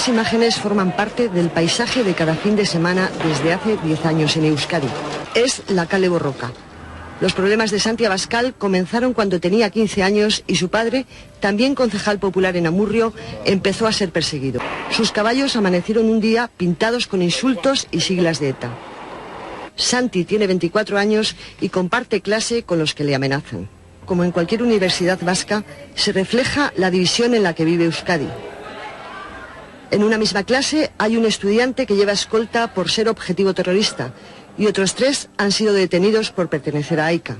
Estas imágenes forman parte del paisaje de cada fin de semana desde hace 10 años en Euskadi. Es la Kale Borroka. Los problemas de Santi Abascal comenzaron cuando tenía 15 años y su padre, también concejal popular en Amurrio, empezó a ser perseguido. Sus caballos amanecieron un día pintados con insultos y siglas de ETA. Santi tiene 24 años y comparte clase con los que le amenazan. Como en cualquier universidad vasca, se refleja la división en la que vive Euskadi. En una misma clase hay un estudiante que lleva escolta por ser objetivo terrorista y otros 3 han sido detenidos por pertenecer a AICA.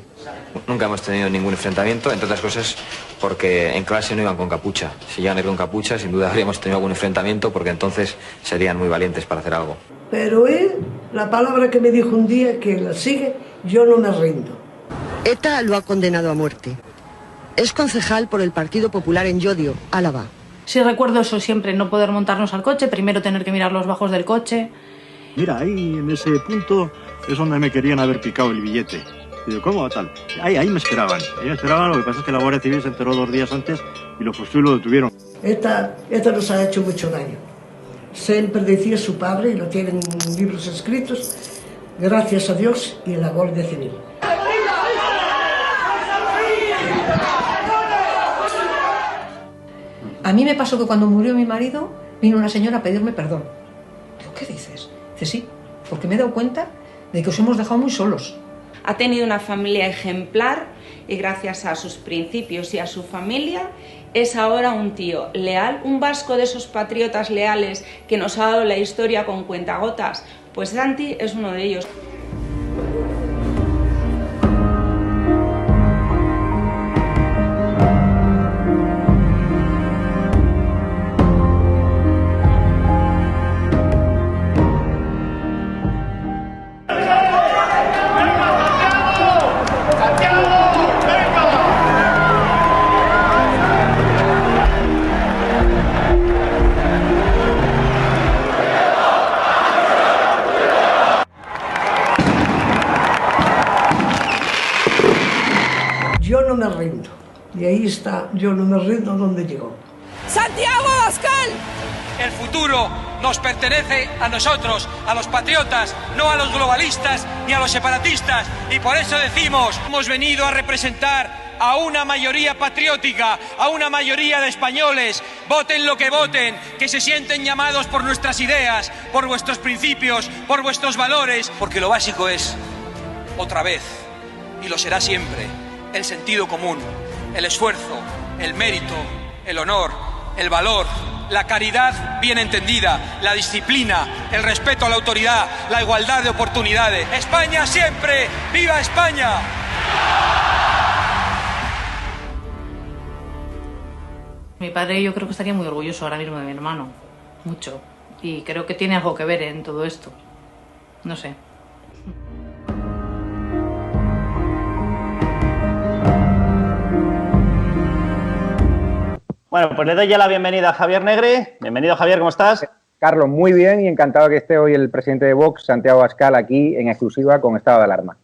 Nunca hemos tenido ningún enfrentamiento, entre otras cosas porque en clase no iban con capucha. Si llegan a ir con capucha, sin duda habríamos tenido algún enfrentamiento porque entonces serían muy valientes para hacer algo. Pero él, la palabra que me dijo un día, que la sigue, yo no me rindo. ETA lo ha condenado a muerte. Es concejal por el Partido Popular en Llodio, Álava. Sí recuerdo eso siempre, no poder montarnos al coche, primero tener que mirar los bajos del coche. Mira, ahí en ese punto es donde me querían haber picado el billete. Y digo, ¿cómo tal? Ahí me esperaban. Ahí me esperaban, lo que pasa es que la Guardia Civil se enteró 2 días antes y lo justo y lo detuvieron. Esta nos ha hecho mucho daño. Siempre decía su padre, y lo tienen en libros escritos, gracias a Dios y a la Guardia Civil. A mí me pasó que cuando murió mi marido, vino una señora a pedirme perdón. Digo, ¿qué dices? Dice, sí, porque me he dado cuenta de que os hemos dejado muy solos. Ha tenido una familia ejemplar y gracias a sus principios y a su familia es ahora un tío leal, un vasco de esos patriotas leales que nos ha dado la historia con cuentagotas. Pues Santi es uno de ellos. Yo no me rindo. Y ahí está, yo no me rindo donde llegó. ¡Santiago Abascal! El futuro nos pertenece a nosotros, a los patriotas, no a los globalistas ni a los separatistas. Y por eso decimos, hemos venido a representar a una mayoría patriótica, a una mayoría de españoles, voten lo que voten, que se sienten llamados por nuestras ideas, por vuestros principios, por vuestros valores, porque lo básico es, otra vez, y lo será siempre, el sentido común, el esfuerzo, el mérito, el honor, el valor, la caridad bien entendida, la disciplina, el respeto a la autoridad, la igualdad de oportunidades. ¡España siempre! ¡Viva España! Mi padre yo creo que estaría muy orgulloso ahora mismo de mi hermano, mucho. Y creo que tiene algo que ver en todo esto. No sé. Bueno, pues le doy ya la bienvenida a Javier Negre. Bienvenido, Javier, ¿cómo estás? Carlos, muy bien y encantado que esté hoy el presidente de Vox, Santiago Abascal, aquí en exclusiva con estado de alarma.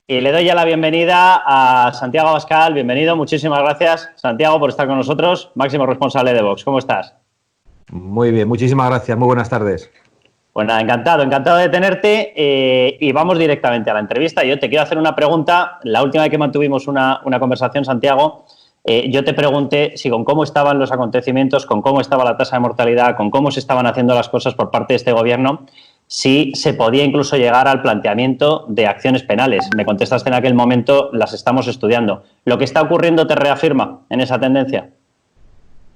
Y le doy ya la bienvenida a Santiago Abascal. Bienvenido, muchísimas gracias, Santiago, por estar con nosotros, máximo responsable de Vox. ¿Cómo estás? Muy bien, muchísimas gracias, muy buenas tardes. Pues nada, encantado de tenerte y vamos directamente a la entrevista. Yo te quiero hacer una pregunta. La última vez que mantuvimos una conversación, Santiago, yo te pregunté si con cómo estaban los acontecimientos, con cómo estaba la tasa de mortalidad, con cómo se estaban haciendo las cosas por parte de este gobierno, si se podía incluso llegar al planteamiento de acciones penales. Me contestaste en aquel momento, las estamos estudiando. ¿Lo que está ocurriendo te reafirma en esa tendencia?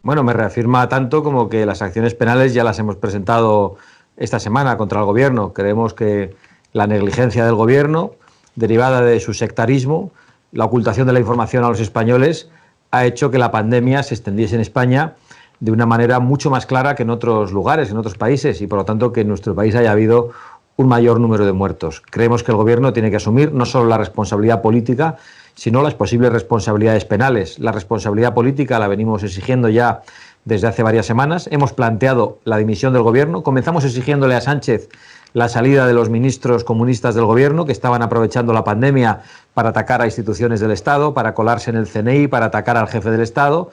Bueno, me reafirma tanto como que las acciones penales ya las hemos presentado esta semana contra el gobierno. Creemos que la negligencia del gobierno, derivada de su sectarismo, la ocultación de la información a los españoles, ha hecho que la pandemia se extendiese en España de una manera mucho más clara que en otros lugares, en otros países, y por lo tanto que en nuestro país haya habido un mayor número de muertos. Creemos que el gobierno tiene que asumir no solo la responsabilidad política, sino las posibles responsabilidades penales. La responsabilidad política la venimos exigiendo ya desde hace varias semanas. Hemos planteado la dimisión del gobierno. Comenzamos exigiéndole a Sánchez la salida de los ministros comunistas del gobierno que estaban aprovechando la pandemia para atacar a instituciones del Estado, para colarse en el CNI, para atacar al jefe del Estado.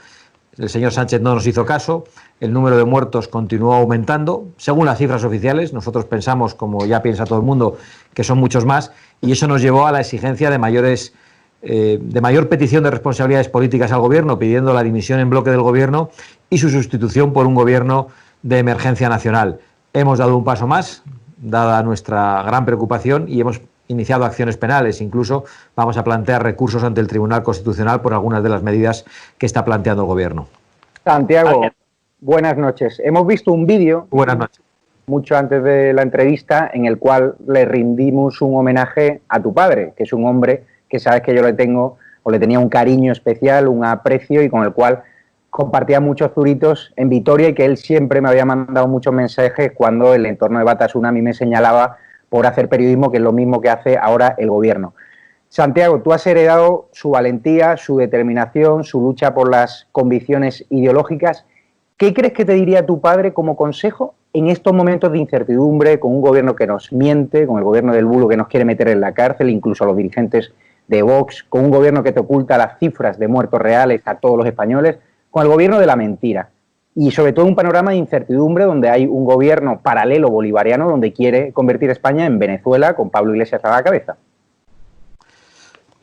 el señor Sánchez no nos hizo caso, el número de muertos continuó aumentando, según las cifras oficiales. Nosotros pensamos, como ya piensa todo el mundo, que son muchos más, y eso nos llevó a la exigencia de mayor petición de responsabilidades políticas al gobierno, pidiendo la dimisión en bloque del gobierno y su sustitución por un gobierno de emergencia nacional. Hemos dado un paso más, dada nuestra gran preocupación, y hemos iniciado acciones penales. Incluso vamos a plantear recursos ante el Tribunal Constitucional por algunas de las medidas que está planteando el gobierno. Santiago, buenas noches. Hemos visto un vídeo, buenas noches, mucho antes de la entrevista, en el cual le rindimos un homenaje a tu padre, que es un hombre que sabes que yo le tenía un cariño especial, un aprecio, y con el cual compartía muchos zuritos en Vitoria, y que él siempre me había mandado muchos mensajes cuando el entorno de Batasuna a mí me señalaba por hacer periodismo, que es lo mismo que hace ahora el gobierno. Santiago, tú has heredado su valentía, su determinación, su lucha por las convicciones ideológicas. ¿Qué crees que te diría tu padre como consejo en estos momentos de incertidumbre, con un gobierno que nos miente, con el gobierno del bulo que nos quiere meter en la cárcel, incluso a los dirigentes de Vox, con un gobierno que te oculta las cifras de muertos reales a todos los españoles, con el gobierno de la mentira? Y sobre todo un panorama de incertidumbre donde hay un gobierno paralelo bolivariano donde quiere convertir a España en Venezuela, con Pablo Iglesias a la cabeza.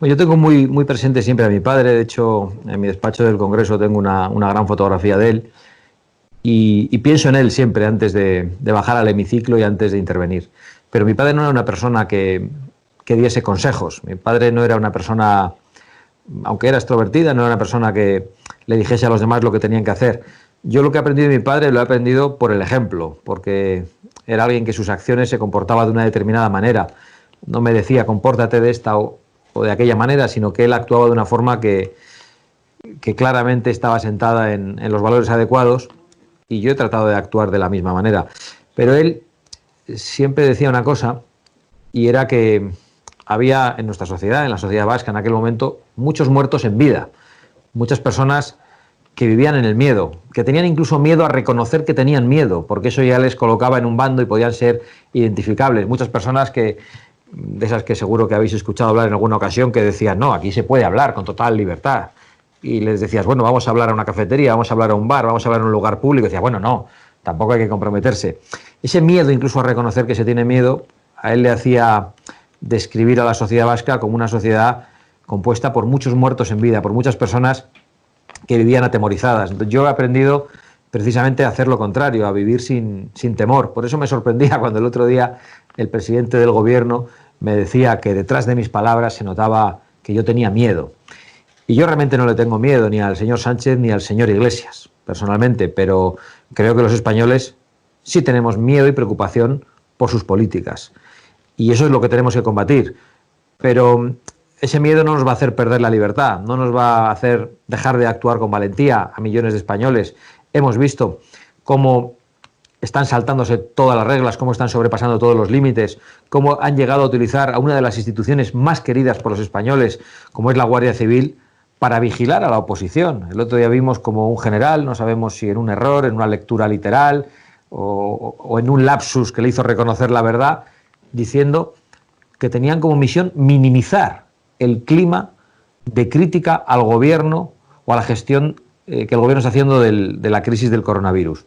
Yo tengo muy presente siempre a mi padre. De hecho, en mi despacho del Congreso tengo una gran fotografía de él, y pienso en él siempre antes de bajar al hemiciclo y antes de intervenir. Pero mi padre no era una persona que diese consejos. Mi padre no era una persona, aunque era extrovertida, no era una persona que le dijese a los demás lo que tenían que hacer. Yo lo que he aprendido de mi padre lo he aprendido por el ejemplo, porque era alguien que sus acciones se comportaba de una determinada manera. No me decía compórtate de esta o de aquella manera, sino que él actuaba de una forma que claramente estaba sentada en los valores adecuados, y yo he tratado de actuar de la misma manera. Pero él siempre decía una cosa, y era que había en nuestra sociedad, en la sociedad vasca en aquel momento, muchos muertos en vida, muchas personas que vivían en el miedo, que tenían incluso miedo a reconocer que tenían miedo, porque eso ya les colocaba en un bando y podían ser identificables. Muchas personas de esas que seguro que habéis escuchado hablar en alguna ocasión, que decían, no, aquí se puede hablar con total libertad. Y les decías, bueno, vamos a hablar a una cafetería, vamos a hablar a un bar, vamos a hablar en un lugar público. Y decía, bueno, no, tampoco hay que comprometerse. Ese miedo, incluso a reconocer que se tiene miedo, a él le hacía describir a la sociedad vasca como una sociedad compuesta por muchos muertos en vida, por muchas personas que vivían atemorizadas. Yo he aprendido precisamente a hacer lo contrario, a vivir sin temor. Por eso me sorprendía cuando el otro día el presidente del gobierno me decía que detrás de mis palabras se notaba que yo tenía miedo. Y yo realmente no le tengo miedo ni al señor Sánchez ni al señor Iglesias, personalmente, pero creo que los españoles sí tenemos miedo y preocupación por sus políticas. Y eso es lo que tenemos que combatir. Pero ese miedo no nos va a hacer perder la libertad, no nos va a hacer dejar de actuar con valentía a millones de españoles. Hemos visto cómo están saltándose todas las reglas, cómo están sobrepasando todos los límites, cómo han llegado a utilizar a una de las instituciones más queridas por los españoles, como es la Guardia Civil, para vigilar a la oposición. El otro día vimos como un general, no sabemos si en un error, en una lectura literal o en un lapsus que le hizo reconocer la verdad, diciendo que tenían como misión minimizar el clima de crítica al gobierno o a la gestión que el gobierno está haciendo de la crisis del coronavirus.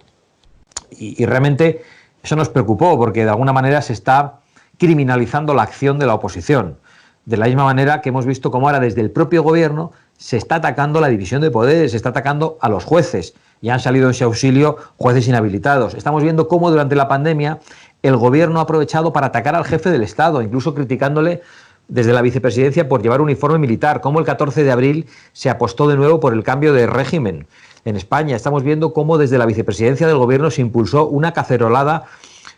Y realmente eso nos preocupó, porque de alguna manera se está criminalizando la acción de la oposición. De la misma manera que hemos visto cómo ahora desde el propio gobierno se está atacando la división de poderes, se está atacando a los jueces, y han salido en ese auxilio jueces inhabilitados. Estamos viendo cómo durante la pandemia el gobierno ha aprovechado para atacar al jefe del Estado, incluso criticándole desde la vicepresidencia por llevar uniforme militar, cómo el 14 de abril se apostó de nuevo por el cambio de régimen en España. Estamos viendo cómo desde la vicepresidencia del gobierno se impulsó una cacerolada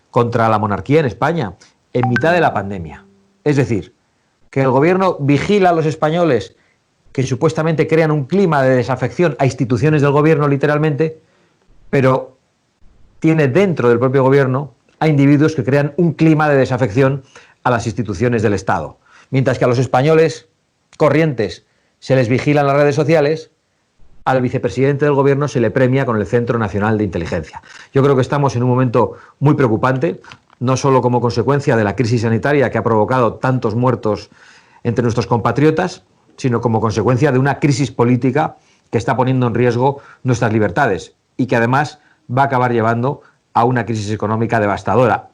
contra la monarquía en España en mitad de la pandemia. Es decir, que el gobierno vigila a los españoles que supuestamente crean un clima de desafección a instituciones del gobierno, literalmente, pero tiene dentro del propio gobierno a individuos que crean un clima de desafección a las instituciones del Estado. Mientras que a los españoles corrientes se les vigila en las redes sociales, al vicepresidente del gobierno se le premia con el Centro Nacional de Inteligencia. Yo creo que estamos en un momento muy preocupante, no solo como consecuencia de la crisis sanitaria que ha provocado tantos muertos entre nuestros compatriotas, sino como consecuencia de una crisis política que está poniendo en riesgo nuestras libertades y que además va a acabar llevando a una crisis económica devastadora.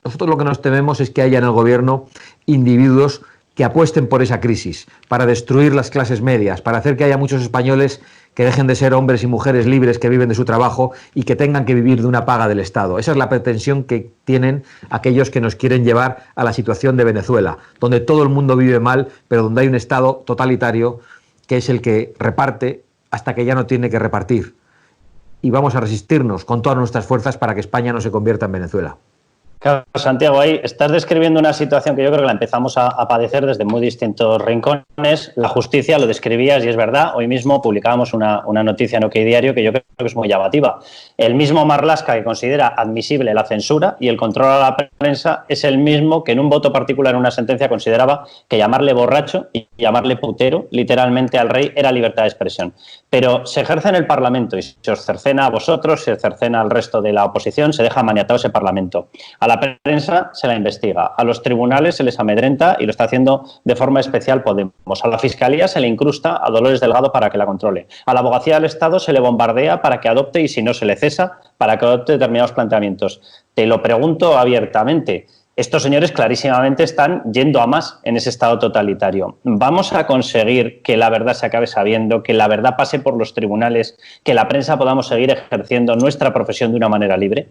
Nosotros lo que nos tememos es que haya en el gobierno individuos que apuesten por esa crisis, para destruir las clases medias, para hacer que haya muchos españoles que dejen de ser hombres y mujeres libres que viven de su trabajo y que tengan que vivir de una paga del Estado. Esa es la pretensión que tienen aquellos que nos quieren llevar a la situación de Venezuela, donde todo el mundo vive mal, pero donde hay un Estado totalitario que es el que reparte hasta que ya no tiene que repartir. Y vamos a resistirnos con todas nuestras fuerzas para que España no se convierta en Venezuela. Claro, Santiago, ahí estás describiendo una situación que yo creo que la empezamos a padecer desde muy distintos rincones. La justicia, lo describías y es verdad. Hoy mismo publicábamos una noticia en OK Diario que yo creo que es muy llamativa. El mismo Marlaska que considera admisible la censura y el control a la prensa es el mismo que en un voto particular en una sentencia consideraba que llamarle borracho y llamarle putero literalmente al rey era libertad de expresión. Pero se ejerce en el Parlamento y se os cercena a vosotros, se cercena al resto de la oposición, se deja maniatado ese Parlamento. A la prensa se la investiga, a los tribunales se les amedrenta y lo está haciendo de forma especial Podemos. A la Fiscalía se le incrusta a Dolores Delgado para que la controle. A la Abogacía del Estado se le bombardea para que adopte y si no se le cesa para que adopte determinados planteamientos. Te lo pregunto abiertamente. Estos señores clarísimamente están yendo a más en ese Estado totalitario. ¿Vamos a conseguir que la verdad se acabe sabiendo, que la verdad pase por los tribunales, que la prensa podamos seguir ejerciendo nuestra profesión de una manera libre?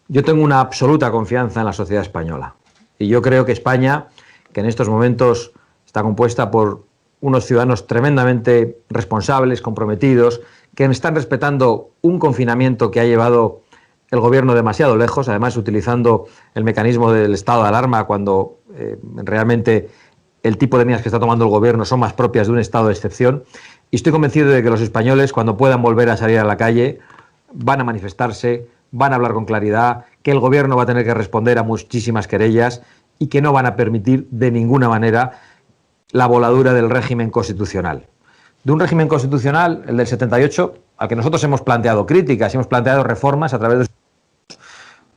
Yo tengo una absoluta confianza en la sociedad española y yo creo que España, que en estos momentos está compuesta por unos ciudadanos tremendamente responsables, comprometidos, que están respetando un confinamiento que ha llevado el gobierno demasiado lejos, además utilizando el mecanismo del estado de alarma cuando realmente el tipo de medidas que está tomando el gobierno son más propias de un estado de excepción. Y estoy convencido de que los españoles, cuando puedan volver a salir a la calle, van a manifestarse, van a hablar con claridad, que el gobierno va a tener que responder a muchísimas querellas y que no van a permitir de ninguna manera la voladura del régimen constitucional. De un régimen constitucional, el del 78, al que nosotros hemos planteado críticas, hemos planteado reformas a través de...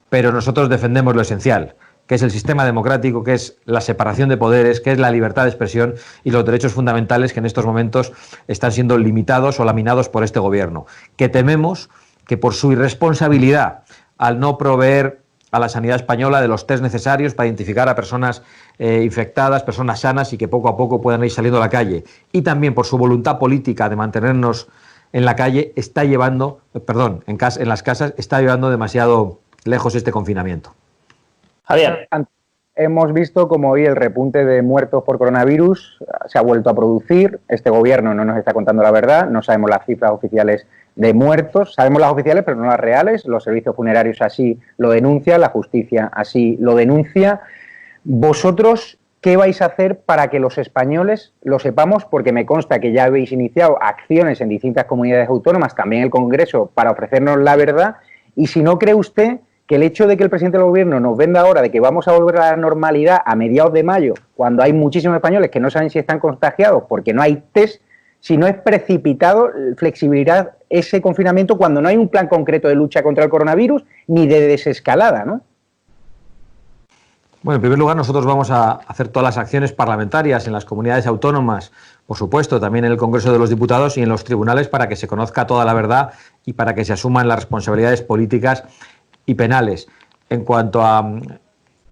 Pero nosotros defendemos lo esencial, que es el sistema democrático, que es la separación de poderes, que es la libertad de expresión y los derechos fundamentales que en estos momentos están siendo limitados o laminados por este gobierno, que tememos que por su irresponsabilidad al no proveer a la sanidad española de los test necesarios para identificar a personas infectadas, personas sanas y que poco a poco puedan ir saliendo a la calle, y también por su voluntad política de mantenernos en la calle, está llevando, en las casas, está llevando demasiado lejos este confinamiento. Javier. Hemos visto como hoy el repunte de muertos por coronavirus se ha vuelto a producir. Este gobierno no nos está contando la verdad, no sabemos las cifras oficiales de muertos, sabemos las oficiales pero no las reales, los servicios funerarios así lo denuncian, la justicia así lo denuncia. ¿Vosotros qué vais a hacer para que los españoles lo sepamos? Porque me consta que ya habéis iniciado acciones en distintas comunidades autónomas, también el Congreso, para ofrecernos la verdad. Y si no cree usted que el hecho de que el presidente del gobierno nos venda ahora de que vamos a volver a la normalidad a mediados de mayo, cuando hay muchísimos españoles que no saben si están contagiados porque no hay test, si no es precipitado flexibilizar ese confinamiento cuando no hay un plan concreto de lucha contra el coronavirus ni de desescalada, ¿no? Bueno, en primer lugar, nosotros vamos a hacer todas las acciones parlamentarias en las comunidades autónomas, por supuesto, también en el Congreso de los Diputados y en los tribunales para que se conozca toda la verdad y para que se asuman las responsabilidades políticas y penales. En cuanto a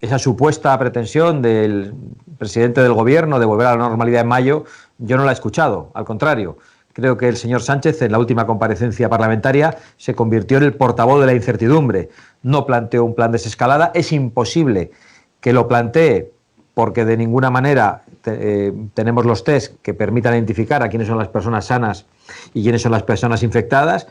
esa supuesta pretensión del presidente del gobierno de volver a la normalidad en mayo, yo no la he escuchado, al contrario. Creo que el señor Sánchez, en la última comparecencia parlamentaria, se convirtió en el portavoz de la incertidumbre. No planteó un plan de desescalada. Es imposible que lo plantee porque de ninguna manera tenemos los test que permitan identificar a quiénes son las personas sanas y quiénes son las personas infectadas,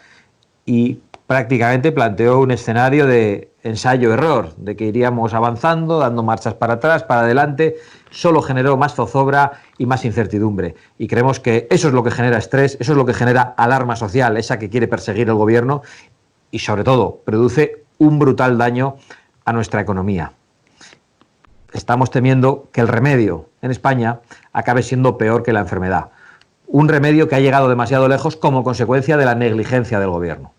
y prácticamente planteó un escenario de ensayo-error, de que iríamos avanzando, dando marchas para atrás, para adelante. Solo generó más zozobra y más incertidumbre. Y creemos que eso es lo que genera estrés, eso es lo que genera alarma social, esa que quiere perseguir el gobierno, y sobre todo produce un brutal daño a nuestra economía. Estamos temiendo que el remedio en España acabe siendo peor que la enfermedad. Un remedio que ha llegado demasiado lejos como consecuencia de la negligencia del gobierno.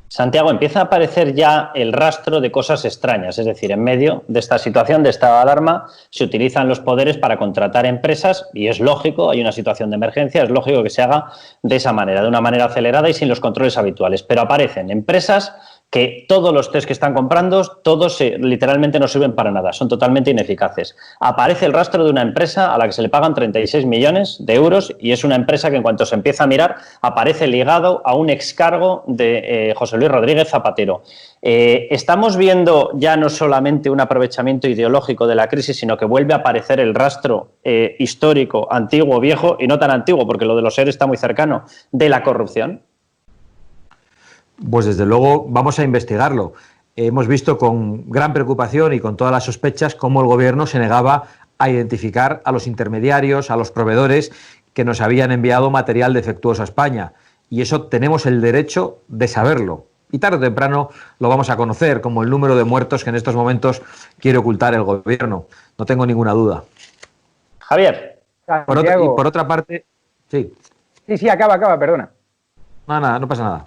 Santiago, empieza a aparecer ya el rastro de cosas extrañas, es decir, en medio de esta situación de estado de alarma se utilizan los poderes para contratar empresas y es lógico, hay una situación de emergencia, es lógico que se haga de esa manera, de una manera acelerada y sin los controles habituales, pero aparecen empresas que todos los test que están comprando, todos literalmente no sirven para nada, son totalmente ineficaces. Aparece el rastro de una empresa a la que se le pagan 36 millones de euros y es una empresa que en cuanto se empieza a mirar aparece ligado a un excargo de José Luis Rodríguez Zapatero. Estamos viendo ya no solamente un aprovechamiento ideológico de la crisis, sino que vuelve a aparecer el rastro histórico, antiguo, viejo y no tan antiguo, porque lo de los ERE está muy cercano, de la corrupción. Pues desde luego vamos a investigarlo. Hemos visto con gran preocupación y con todas las sospechas cómo el Gobierno se negaba a identificar a los intermediarios, a los proveedores que nos habían enviado material defectuoso a España. Y eso tenemos el derecho de saberlo. Y tarde o temprano lo vamos a conocer, como el número de muertos que en estos momentos quiere ocultar el Gobierno. No tengo ninguna duda. Javier. Por otra parte... Sí. Sí, acaba, perdona. Nada, no pasa nada.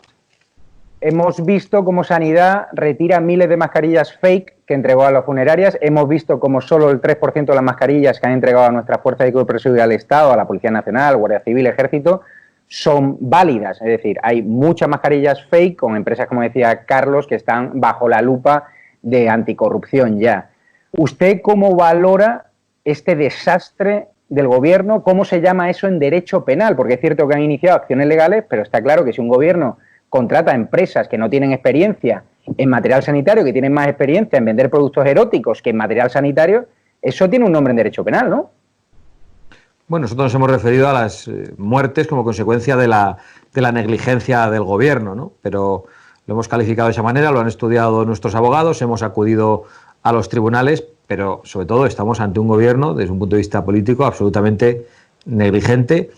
Hemos visto cómo Sanidad retira miles de mascarillas fake que entregó a las funerarias. Hemos visto cómo solo el 3% de las mascarillas que han entregado a nuestras fuerzas de seguridad al Estado, a la Policía Nacional, Guardia Civil, Ejército, son válidas. Es decir, hay muchas mascarillas fake con empresas, como decía Carlos, que están bajo la lupa de anticorrupción ya. ¿Usted cómo valora este desastre del Gobierno? ¿Cómo se llama eso en derecho penal? Porque es cierto que han iniciado acciones legales, pero está claro que si un Gobierno contrata a empresas que no tienen experiencia en material sanitario, que tienen más experiencia en vender productos eróticos que en material sanitario, eso tiene un nombre en derecho penal, ¿no? Bueno, nosotros nos hemos referido a las muertes como consecuencia de la negligencia del Gobierno, ¿no? Pero lo hemos calificado de esa manera, lo han estudiado nuestros abogados, hemos acudido a los tribunales, pero sobre todo estamos ante un Gobierno, desde un punto de vista político, absolutamente negligente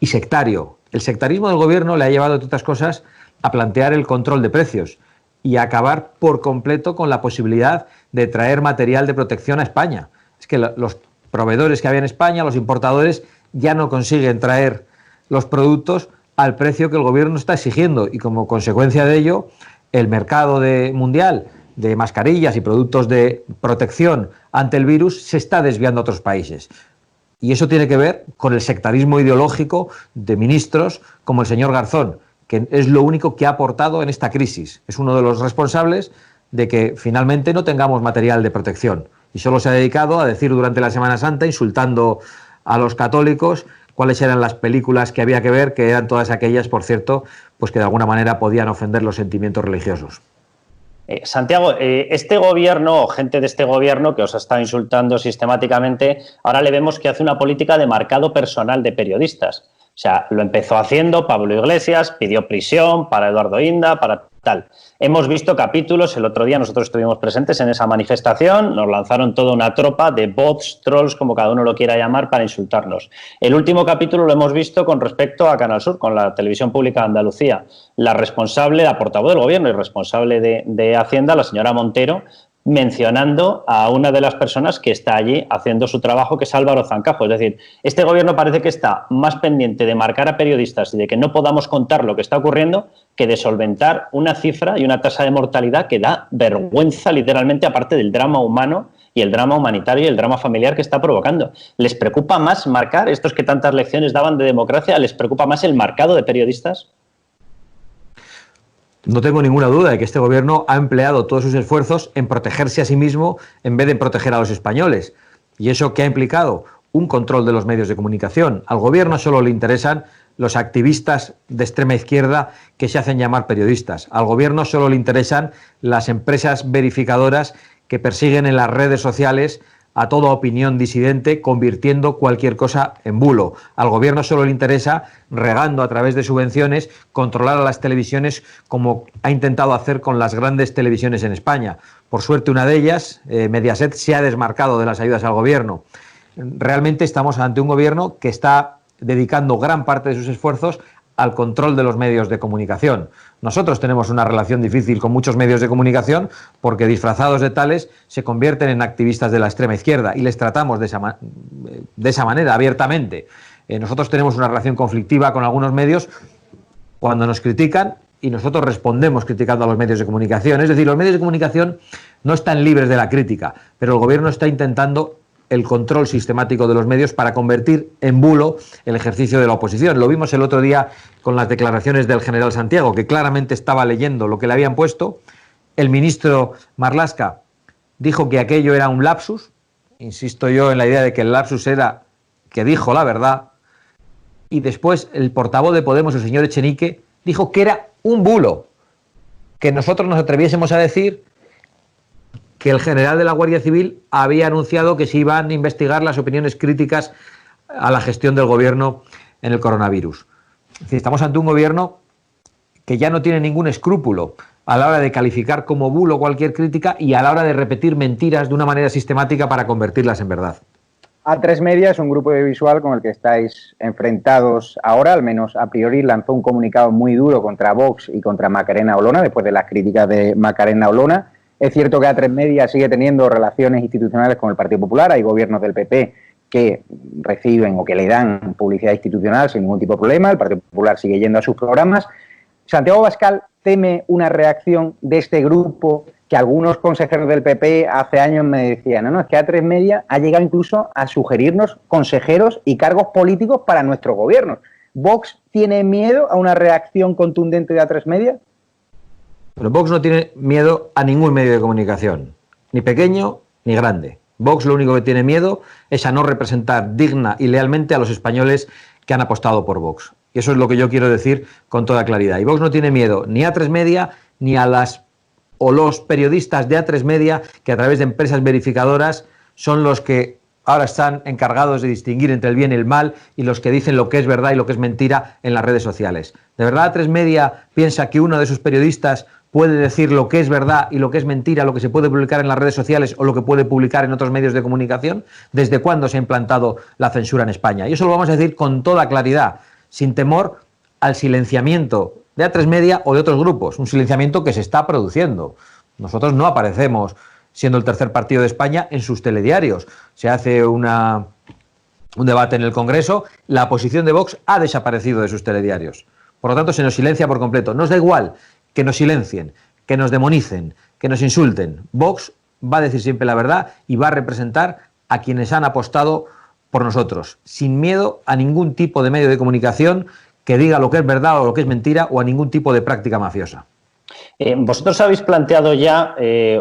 y sectario. El sectarismo del Gobierno le ha llevado, entre otras cosas, a plantear el control de precios y a acabar por completo con la posibilidad de traer material de protección a España. Es que los proveedores que había en España, los importadores, ya no consiguen traer los productos al precio que el Gobierno está exigiendo y como consecuencia de ello el mercado mundial de mascarillas y productos de protección ante el virus se está desviando a otros países. Y eso tiene que ver con el sectarismo ideológico de ministros como el señor Garzón, que es lo único que ha aportado en esta crisis. Es uno de los responsables de que finalmente no tengamos material de protección. Y solo se ha dedicado a decir durante la Semana Santa, insultando a los católicos, cuáles eran las películas que había que ver, que eran todas aquellas, por cierto, pues que de alguna manera podían ofender los sentimientos religiosos. Santiago, este gobierno, o gente de este gobierno que os ha estado insultando sistemáticamente, ahora le vemos que hace una política de marcado personal de periodistas. O sea, lo empezó haciendo Pablo Iglesias, pidió prisión para Eduardo Inda, para tal. Hemos visto capítulos, el otro día nosotros estuvimos presentes en esa manifestación, nos lanzaron toda una tropa de bots, trolls, como cada uno lo quiera llamar, para insultarnos. El último capítulo lo hemos visto con respecto a Canal Sur, con la Televisión Pública de Andalucía. La responsable, la portavoz del Gobierno y responsable de Hacienda, la señora Montero, mencionando a una de las personas que está allí haciendo su trabajo, que es Álvaro Zancajo. Es decir, este Gobierno parece que está más pendiente de marcar a periodistas y de que no podamos contar lo que está ocurriendo que de solventar una cifra y una tasa de mortalidad que da vergüenza, literalmente, aparte del drama humano y el drama humanitario y el drama familiar que está provocando. ¿Les preocupa más marcar, estos que tantas lecciones daban de democracia, les preocupa más el marcado de periodistas? No tengo ninguna duda de que este Gobierno ha empleado todos sus esfuerzos en protegerse a sí mismo en vez de proteger a los españoles. ¿Y eso qué ha implicado? Un control de los medios de comunicación. Al Gobierno solo le interesan los activistas de extrema izquierda que se hacen llamar periodistas. Al Gobierno solo le interesan las empresas verificadoras que persiguen en las redes sociales a toda opinión disidente, convirtiendo cualquier cosa en bulo. Al Gobierno solo le interesa, regando a través de subvenciones, controlar a las televisiones como ha intentado hacer con las grandes televisiones en España. Por suerte, una de ellas, Mediaset, se ha desmarcado de las ayudas al Gobierno. Realmente estamos ante un Gobierno que está dedicando gran parte de sus esfuerzos al control de los medios de comunicación. Nosotros tenemos una relación difícil con muchos medios de comunicación porque disfrazados de tales se convierten en activistas de la extrema izquierda y les tratamos de esa manera, abiertamente. Nosotros tenemos una relación conflictiva con algunos medios cuando nos critican y nosotros respondemos criticando a los medios de comunicación. Es decir, los medios de comunicación no están libres de la crítica, pero el gobierno está intentando el control sistemático de los medios para convertir en bulo el ejercicio de la oposición. Lo vimos el otro día con las declaraciones del general Santiago, que claramente estaba leyendo lo que le habían puesto. El ministro Marlaska dijo que aquello era un lapsus. Insisto yo en la idea de que el lapsus era que dijo la verdad. Y después el portavoz de Podemos, el señor Echenique, dijo que era un bulo. Que nosotros nos atreviésemos a decir que el general de la Guardia Civil había anunciado que se iban a investigar las opiniones críticas a la gestión del gobierno en el coronavirus. Es decir, estamos ante un gobierno que ya no tiene ningún escrúpulo a la hora de calificar como bulo cualquier crítica y a la hora de repetir mentiras de una manera sistemática para convertirlas en verdad. A3 Media es un grupo audiovisual con el que estáis enfrentados ahora, al menos a priori. Lanzó un comunicado muy duro contra Vox y contra Macarena Olona, después de las críticas de Macarena Olona. Es cierto que A3 Media sigue teniendo relaciones institucionales con el Partido Popular. Hay gobiernos del PP que reciben o que le dan publicidad institucional sin ningún tipo de problema. El Partido Popular sigue yendo a sus programas. Santiago Abascal teme una reacción de este grupo, que algunos consejeros del PP hace años me decían, no, es que A3 Media ha llegado incluso a sugerirnos consejeros y cargos políticos para nuestro gobierno. ¿Vox tiene miedo a una reacción contundente de A3 Media? Pero Vox no tiene miedo a ningún medio de comunicación, ni pequeño ni grande. Vox lo único que tiene miedo es a no representar digna y lealmente a los españoles que han apostado por Vox. Y eso es lo que yo quiero decir con toda claridad. Y Vox no tiene miedo ni a A3 Media ni a las o los periodistas de A3 Media, que a través de empresas verificadoras son los que ahora están encargados de distinguir entre el bien y el mal y los que dicen lo que es verdad y lo que es mentira en las redes sociales. ¿De verdad A3 Media piensa que uno de sus periodistas puede decir lo que es verdad y lo que es mentira, lo que se puede publicar en las redes sociales o lo que puede publicar en otros medios de comunicación? ¿Desde cuándo se ha implantado la censura en España? Y eso lo vamos a decir con toda claridad, sin temor al silenciamiento de A3 Media o de otros grupos, un silenciamiento que se está produciendo. Nosotros no aparecemos, siendo el tercer partido de España, en sus telediarios. Se hace un debate en el Congreso, la posición de Vox ha desaparecido de sus telediarios. Por lo tanto, se nos silencia por completo. Nos da igual que nos silencien, que nos demonicen, que nos insulten. Vox va a decir siempre la verdad y va a representar a quienes han apostado por nosotros, sin miedo a ningún tipo de medio de comunicación que diga lo que es verdad o lo que es mentira o a ningún tipo de práctica mafiosa. Vosotros habéis planteado ya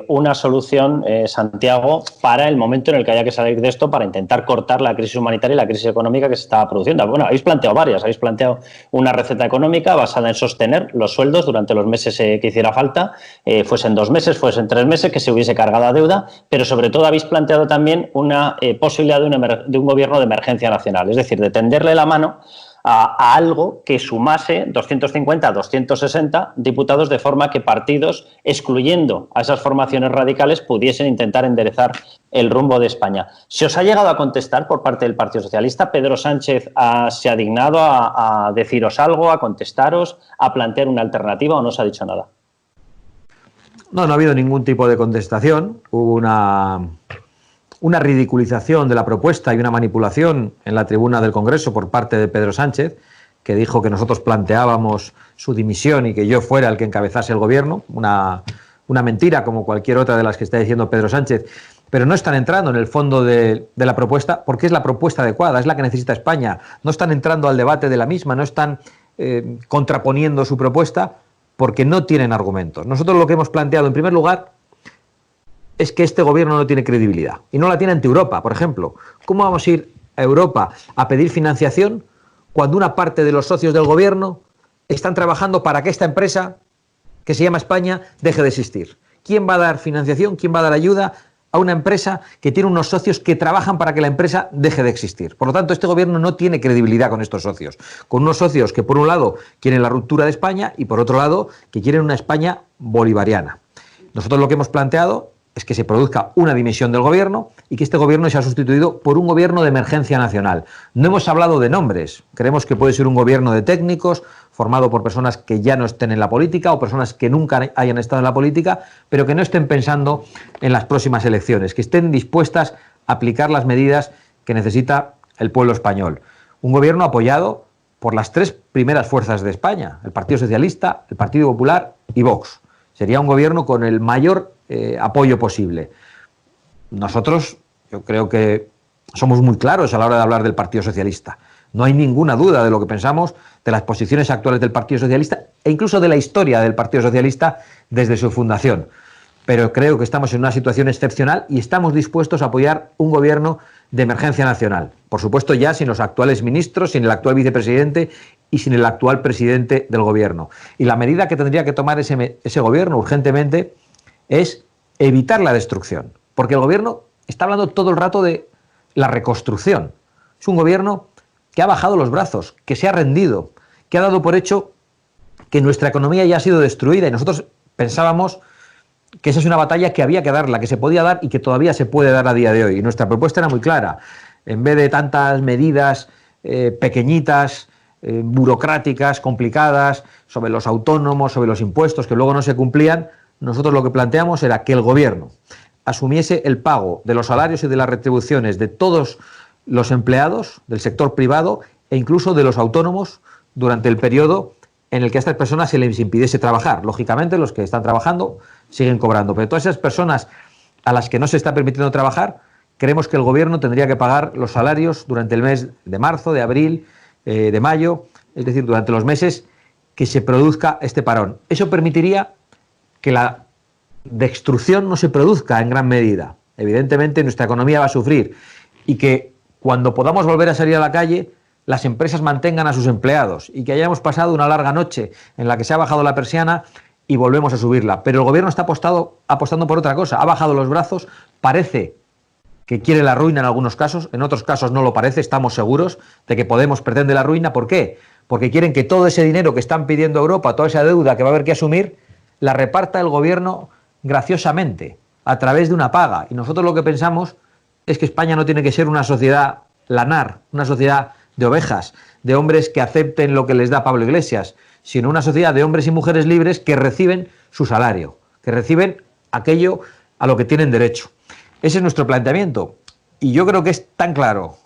una solución, Santiago, para el momento en el que haya que salir de esto para intentar cortar la crisis humanitaria y la crisis económica que se estaba produciendo. Bueno, habéis planteado varias. Habéis planteado una receta económica basada en sostener los sueldos durante los meses que hiciera falta, fuesen 2 meses, fuesen 3 meses, que se hubiese cargado la deuda, pero sobre todo habéis planteado también una posibilidad de un gobierno de emergencia nacional, es decir, de tenderle la mano a algo que sumase 250 a 260 diputados, de forma que partidos, excluyendo a esas formaciones radicales, pudiesen intentar enderezar el rumbo de España. ¿Se os ha llegado a contestar por parte del Partido Socialista? ¿Pedro Sánchez se ha dignado a deciros algo, a contestaros, a plantear una alternativa o no se ha dicho nada? No ha habido ningún tipo de contestación. Hubo una ridiculización de la propuesta y una manipulación en la tribuna del Congreso por parte de Pedro Sánchez, que dijo que nosotros planteábamos su dimisión y que yo fuera el que encabezase el gobierno. Una mentira como cualquier otra de las que está diciendo Pedro Sánchez. Pero no están entrando en el fondo de la propuesta porque es la propuesta adecuada, es la que necesita España. No están entrando al debate de la misma, no están contraponiendo su propuesta porque no tienen argumentos. Nosotros lo que hemos planteado, en primer lugar, es que este gobierno no tiene credibilidad y no la tiene ante Europa, por ejemplo. ¿Cómo vamos a ir a Europa a pedir financiación cuando una parte de los socios del gobierno están trabajando para que esta empresa, que se llama España, deje de existir? ¿Quién va a dar financiación, quién va a dar ayuda a una empresa que tiene unos socios que trabajan para que la empresa deje de existir? Por lo tanto, este gobierno no tiene credibilidad con estos socios, con unos socios que por un lado quieren la ruptura de España y por otro lado que quieren una España bolivariana. Nosotros lo que hemos planteado es que se produzca una dimisión del gobierno y que este gobierno sea sustituido por un gobierno de emergencia nacional. No hemos hablado de nombres, creemos que puede ser un gobierno de técnicos, formado por personas que ya no estén en la política o personas que nunca hayan estado en la política, pero que no estén pensando en las próximas elecciones, que estén dispuestas a aplicar las medidas que necesita el pueblo español. Un gobierno apoyado por las tres primeras fuerzas de España, el Partido Socialista, el Partido Popular y Vox. Sería un gobierno con el mayor apoyo posible. Nosotros, yo creo que somos muy claros a la hora de hablar del Partido Socialista. No hay ninguna duda de lo que pensamos de las posiciones actuales del Partido Socialista e incluso de la historia del Partido Socialista desde su fundación. Pero creo que estamos en una situación excepcional y estamos dispuestos a apoyar un gobierno de emergencia nacional. Por supuesto, ya sin los actuales ministros, sin el actual vicepresidente y sin el actual presidente del gobierno. Y la medida que tendría que tomar ese gobierno urgentemente es evitar la destrucción. Porque el gobierno está hablando todo el rato de la reconstrucción. Es un gobierno que ha bajado los brazos, que se ha rendido, que ha dado por hecho que nuestra economía ya ha sido destruida y nosotros pensábamos que esa es una batalla que había que darla, que se podía dar y que todavía se puede dar a día de hoy. Y nuestra propuesta era muy clara. En vez de tantas medidas pequeñitas, burocráticas, complicadas, sobre los autónomos, sobre los impuestos que luego no se cumplían, nosotros lo que planteamos era que el gobierno asumiese el pago de los salarios y de las retribuciones de todos los empleados del sector privado e incluso de los autónomos durante el periodo en el que a estas personas se les impidiese trabajar. Lógicamente, los que están trabajando siguen cobrando, pero todas esas personas a las que no se está permitiendo trabajar, creemos que el gobierno tendría que pagar los salarios durante el mes de marzo, de abril, de mayo, es decir, durante los meses que se produzca este parón. Eso permitiría que la destrucción no se produzca en gran medida. Evidentemente, nuestra economía va a sufrir y que cuando podamos volver a salir a la calle, las empresas mantengan a sus empleados y que hayamos pasado una larga noche en la que se ha bajado la persiana y volvemos a subirla. Pero el gobierno está apostando por otra cosa. Ha bajado los brazos, parece que quiere la ruina en algunos casos, en otros casos no lo parece, estamos seguros de que Podemos pretende la ruina. ¿Por qué? Porque quieren que todo ese dinero que están pidiendo a Europa, toda esa deuda que va a haber que asumir, la reparta el gobierno graciosamente, a través de una paga. Y nosotros lo que pensamos es que España no tiene que ser una sociedad lanar, una sociedad de ovejas, de hombres que acepten lo que les da Pablo Iglesias, sino una sociedad de hombres y mujeres libres que reciben su salario, que reciben aquello a lo que tienen derecho. Ese es nuestro planteamiento. Y yo creo que es tan claro,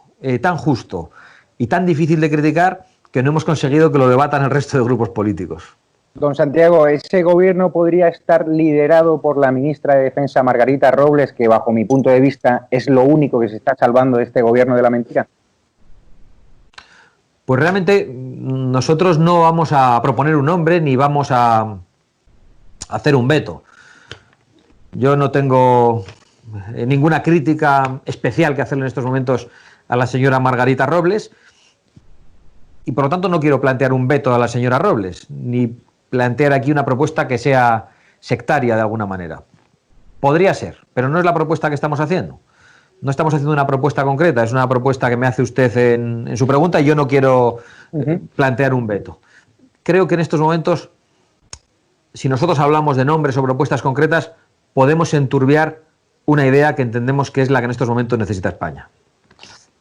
tan justo y tan difícil de criticar que no hemos conseguido que lo debatan el resto de grupos políticos. Don Santiago, ¿ese gobierno podría estar liderado por la ministra de Defensa, Margarita Robles, que bajo mi punto de vista es lo único que se está salvando de este gobierno de la mentira? Pues realmente nosotros no vamos a proponer un nombre ni vamos a hacer un veto. Yo no tengo ninguna crítica especial que hacerle en estos momentos a la señora Margarita Robles y por lo tanto no quiero plantear un veto a la señora Robles, ni plantear aquí una propuesta que sea sectaria de alguna manera. Podría ser, pero no es la propuesta que estamos haciendo. No estamos haciendo una propuesta concreta, es una propuesta que me hace usted en su pregunta y yo no quiero plantear un veto. Creo que en estos momentos, si nosotros hablamos de nombres o propuestas concretas, podemos enturbiar una idea que entendemos que es la que en estos momentos necesita España.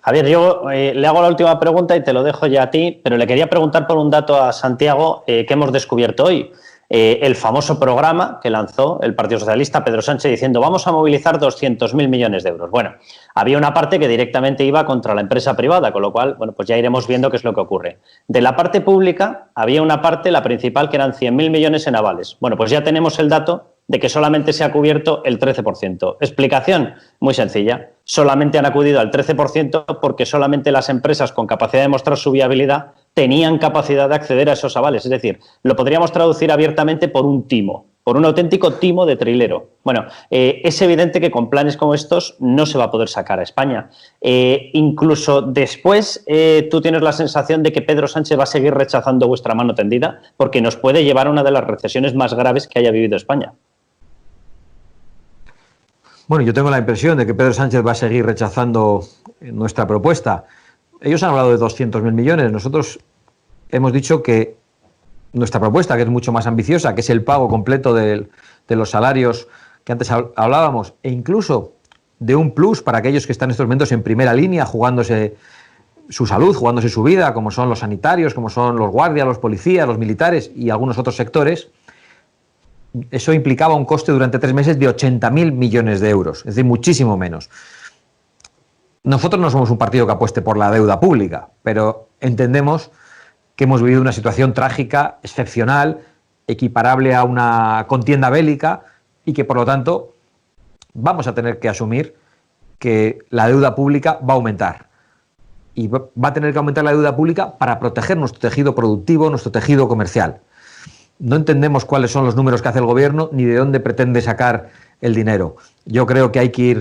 Javier, yo le hago la última pregunta y te lo dejo ya a ti, pero le quería preguntar por un dato a Santiago que hemos descubierto hoy. El famoso programa que lanzó el Partido Socialista, Pedro Sánchez, diciendo vamos a movilizar 200.000 millones de euros. Bueno, había una parte que directamente iba contra la empresa privada, con lo cual, bueno, pues ya iremos viendo qué es lo que ocurre. De la parte pública había una parte, la principal, que eran 100.000 millones en avales. Bueno, pues ya tenemos el dato de que solamente se ha cubierto el 13%. Explicación muy sencilla. Solamente han acudido al 13% porque solamente las empresas con capacidad de mostrar su viabilidad tenían capacidad de acceder a esos avales. Es decir, lo podríamos traducir abiertamente por un timo, por un auténtico timo de trilero. Bueno, es evidente que con planes como estos no se va a poder sacar a España. Incluso después tú tienes la sensación de que Pedro Sánchez va a seguir rechazando vuestra mano tendida porque nos puede llevar a una de las recesiones más graves que haya vivido España. Bueno, yo tengo la impresión de que Pedro Sánchez va a seguir rechazando nuestra propuesta. Ellos han hablado de 200.000 millones. Nosotros hemos dicho que nuestra propuesta, que es mucho más ambiciosa, que es el pago completo de los salarios que antes hablábamos, e incluso de un plus para aquellos que están en estos momentos en primera línea, jugándose su salud, jugándose su vida, como son los sanitarios, como son los guardias, los policías, los militares y algunos otros sectores. Eso implicaba un coste durante 3 meses de 80.000 millones de euros, es decir, muchísimo menos. Nosotros no somos un partido que apueste por la deuda pública, pero entendemos que hemos vivido una situación trágica, excepcional, equiparable a una contienda bélica y que, por lo tanto, vamos a tener que asumir que la deuda pública va a aumentar. Y va a tener que aumentar la deuda pública para proteger nuestro tejido productivo, nuestro tejido comercial. No entendemos cuáles son los números que hace el gobierno ni de dónde pretende sacar el dinero. Yo creo que hay que ir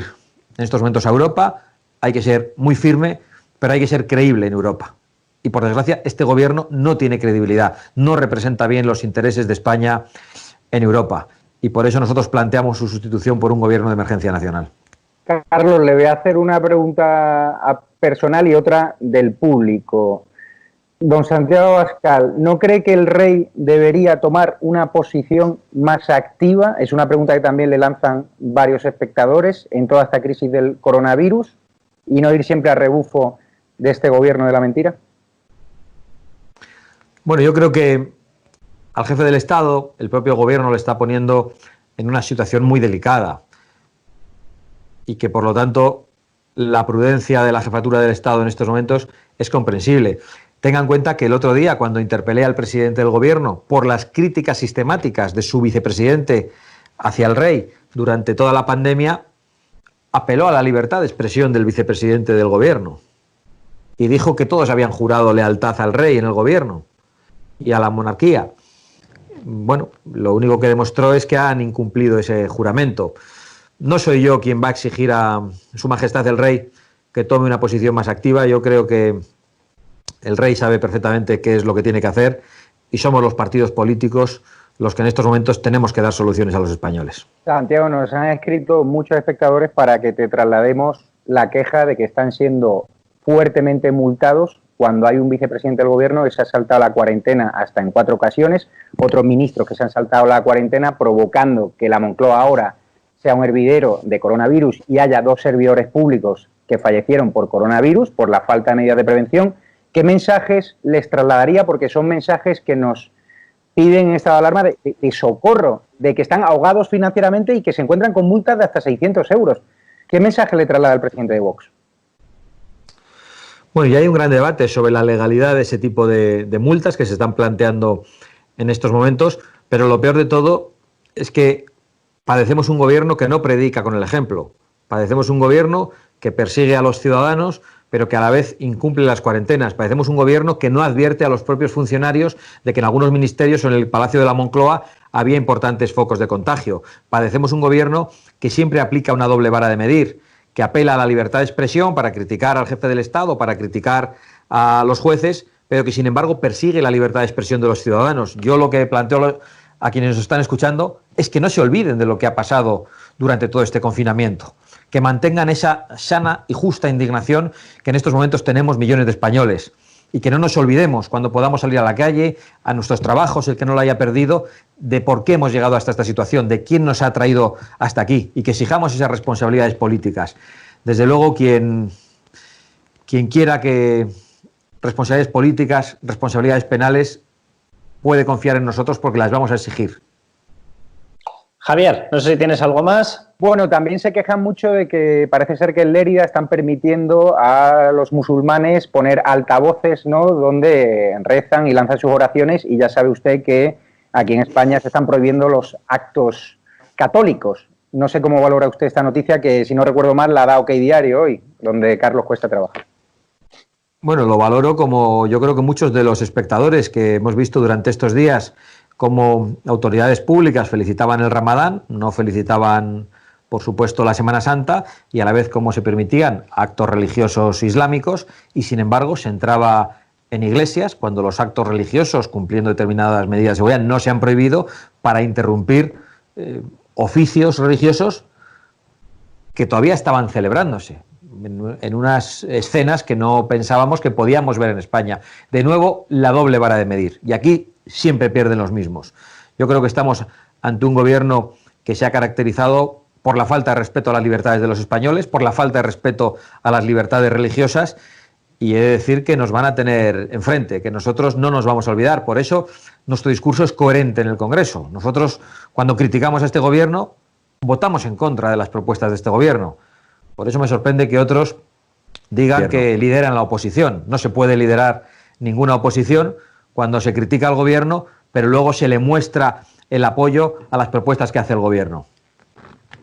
en estos momentos a Europa, hay que ser muy firme, pero hay que ser creíble en Europa. Y por desgracia, este gobierno no tiene credibilidad, no representa bien los intereses de España en Europa. Y por eso nosotros planteamos su sustitución por un gobierno de emergencia nacional. Carlos, le voy a hacer una pregunta personal y otra del público. Don Santiago Abascal, ¿no cree que el rey debería tomar una posición más activa? Es una pregunta que también le lanzan varios espectadores en toda esta crisis del coronavirus, y no ir siempre a rebufo de este gobierno de la mentira. Bueno, yo creo que al jefe del Estado, el propio gobierno le está poniendo en una situación muy delicada y que, por lo tanto, la prudencia de la jefatura del Estado en estos momentos es comprensible. Tengan en cuenta que el otro día, cuando interpelé al presidente del gobierno por las críticas sistemáticas de su vicepresidente hacia el rey durante toda la pandemia, apeló a la libertad de expresión del vicepresidente del gobierno y dijo que todos habían jurado lealtad al rey en el gobierno y a la monarquía. Bueno, lo único que demostró es que han incumplido ese juramento. No soy yo quien va a exigir a Su Majestad el Rey que tome una posición más activa. Yo creo que el rey sabe perfectamente qué es lo que tiene que hacer y somos los partidos políticos los que en estos momentos tenemos que dar soluciones a los españoles. Santiago, nos han escrito muchos espectadores para que te traslademos la queja de que están siendo fuertemente multados cuando hay un vicepresidente del gobierno que se ha saltado la cuarentena hasta en 4 ocasiones, otros ministros que se han saltado la cuarentena, provocando que la Moncloa ahora sea un hervidero de coronavirus y haya 2 servidores públicos que fallecieron por coronavirus, por la falta de medidas de prevención. ¿Qué mensajes les trasladaría? Porque son mensajes que nos piden en estado de alarma de socorro, de que están ahogados financieramente y que se encuentran con multas de hasta 600 euros. ¿Qué mensaje le traslada el presidente de Vox? Bueno, ya hay un gran debate sobre la legalidad de ese tipo de multas que se están planteando en estos momentos, pero lo peor de todo es que padecemos un gobierno que no predica con el ejemplo. Padecemos un gobierno que persigue a los ciudadanos, pero que a la vez incumple las cuarentenas. Padecemos un gobierno que no advierte a los propios funcionarios de que en algunos ministerios o en el Palacio de la Moncloa había importantes focos de contagio. Padecemos un gobierno que siempre aplica una doble vara de medir, que apela a la libertad de expresión para criticar al jefe del Estado, para criticar a los jueces, pero que sin embargo persigue la libertad de expresión de los ciudadanos. Yo lo que planteo a quienes nos están escuchando es que no se olviden de lo que ha pasado durante todo este confinamiento, que mantengan esa sana y justa indignación que en estos momentos tenemos millones de españoles y que no nos olvidemos cuando podamos salir a la calle, a nuestros trabajos, el que no lo haya perdido, de por qué hemos llegado hasta esta situación, de quién nos ha traído hasta aquí y que exijamos esas responsabilidades políticas. Desde luego, quien quiera que responsabilidades políticas, responsabilidades penales, puede confiar en nosotros porque las vamos a exigir. Javier, no sé si tienes algo más. Bueno, también se quejan mucho de que parece ser que en Lérida están permitiendo a los musulmanes poner altavoces, ¿no?, donde rezan y lanzan sus oraciones, y ya sabe usted que aquí en España se están prohibiendo los actos católicos. No sé cómo valora usted esta noticia que, si no recuerdo mal, la da OK Diario hoy, donde Carlos Cuesta trabaja. Bueno, lo valoro como yo creo que muchos de los espectadores que hemos visto durante estos días como autoridades públicas felicitaban el Ramadán, no felicitaban, por supuesto, la Semana Santa, y a la vez como se permitían actos religiosos islámicos, y sin embargo se entraba en iglesias cuando los actos religiosos, cumpliendo determinadas medidas de seguridad, no se han prohibido, para interrumpir oficios religiosos que todavía estaban celebrándose en unas escenas que no pensábamos que podíamos ver en España. De nuevo, la doble vara de medir. Y aquí siempre pierden los mismos. Yo creo que estamos ante un gobierno que se ha caracterizado por la falta de respeto a las libertades de los españoles, por la falta de respeto a las libertades religiosas, y he de decir que nos van a tener enfrente, que nosotros no nos vamos a olvidar. Por eso nuestro discurso es coherente en el Congreso. Nosotros, cuando criticamos a este gobierno, votamos en contra de las propuestas de este gobierno. Por eso me sorprende que otros digan que lideran la oposición. No se puede liderar ninguna oposición cuando se critica al gobierno, pero luego se le muestra el apoyo a las propuestas que hace el gobierno.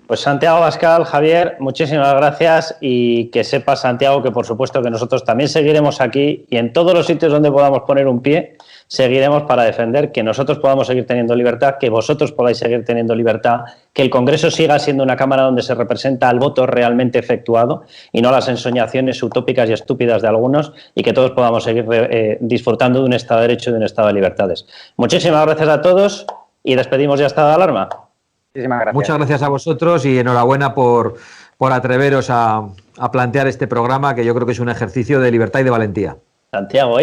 Pues Santiago Abascal, Javier, muchísimas gracias, y que sepa, Santiago, que por supuesto que nosotros también seguiremos aquí y en todos los sitios donde podamos poner un pie, seguiremos para defender que nosotros podamos seguir teniendo libertad, que vosotros podáis seguir teniendo libertad, que el Congreso siga siendo una Cámara donde se representa al voto realmente efectuado y no las ensoñaciones utópicas y estúpidas de algunos, y que todos podamos seguir disfrutando de un Estado de Derecho y de un Estado de libertades. Muchísimas gracias a todos y despedimos ya estado de alarma. Muchísimas gracias. Muchas gracias a vosotros y enhorabuena por atreveros a plantear este programa, que yo creo que es un ejercicio de libertad y de valentía. Santiago,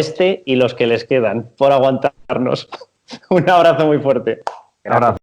y los que les quedan, por aguantarnos. Un abrazo muy fuerte. Un abrazo.